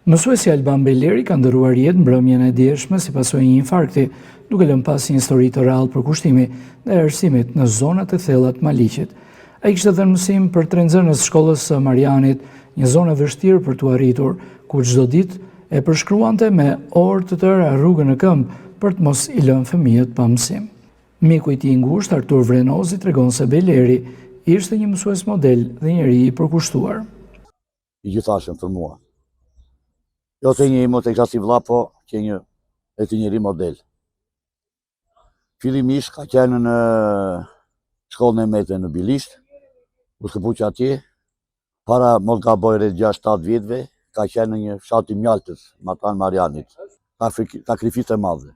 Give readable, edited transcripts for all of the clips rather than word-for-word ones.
Mësuesi Alban Beleri ka ndëruar jetë mbrëmjen e dieshme si pasojë një infarkti, duke lënë pas një histori të rrallë për kushtimi dhe arsimit në zonat e thella të Maliqit. Ai kishte dhënë mësim për 3 nxënës së shkollës së Marianit, një zonë e vështirë për t'u arritur, ku çdo ditë e përshkruante me orë të tëra rrugën në këmbë për të mos i lënë fëmijët pa mësim. Miku i tij i ngushtë, Artur Vrenozi, tregon se Beleri ishte një mësues model dhe njeri i përkushtuar. I gjithashëm për mua. Jo të një imo të kësa si vlla, po që një e të njëri model. Fillimisht ka qenë në shkollën e mete në Bilisht, u shkëpuq atje, para mos gaboj rreth 6-7 vjetëve, ka qenë në një fshat i Mjaltës, Matan Marianit, sakrifisë e madhe.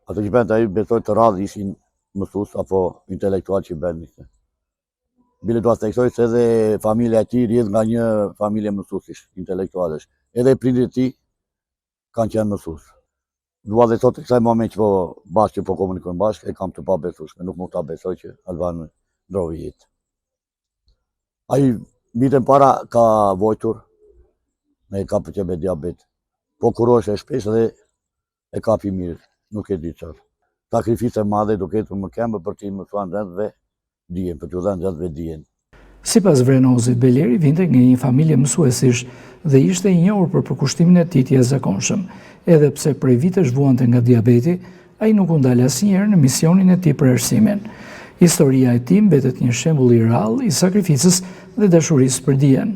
Ato që bënd ai besoj të radhë ishin mësues apo intelektual që bënë. Bile do të theksoj se edhe familja e tij rrjedh nga një familje mësuesish, intelektualesh. Edhe prindrit e tij kanë qenë mësues. Dua dhe thotë kësaj moment që po bashkë po komunikojmë bashkë, e kam të pabesueshme, nuk mund ta besoj që Alban ndrovi jetë. Ai vitën para ka vojtur, me ka për që me diabet. Po kurosh e shpesh dhe e kapi mirë, nuk e di çfarë. Sakrifisë e madhe duke të më kemë për t'i mësuar nxënësve dijen, për t'u dhënë nxënësve dijen. Sipas Vrenozit, Beleri vinte nga një familje mësuesish dhe ishte i njohur për përkushtimin e tij të jashtëzakonshëm. Edhe pse prej vitesh vuante nga diabeti, ai nuk u ndal asnjëherë në misionin e tij për arsimin. Historia e tij mbetet një shembull i rrallë i sakrificës dhe dashurisë për dijen.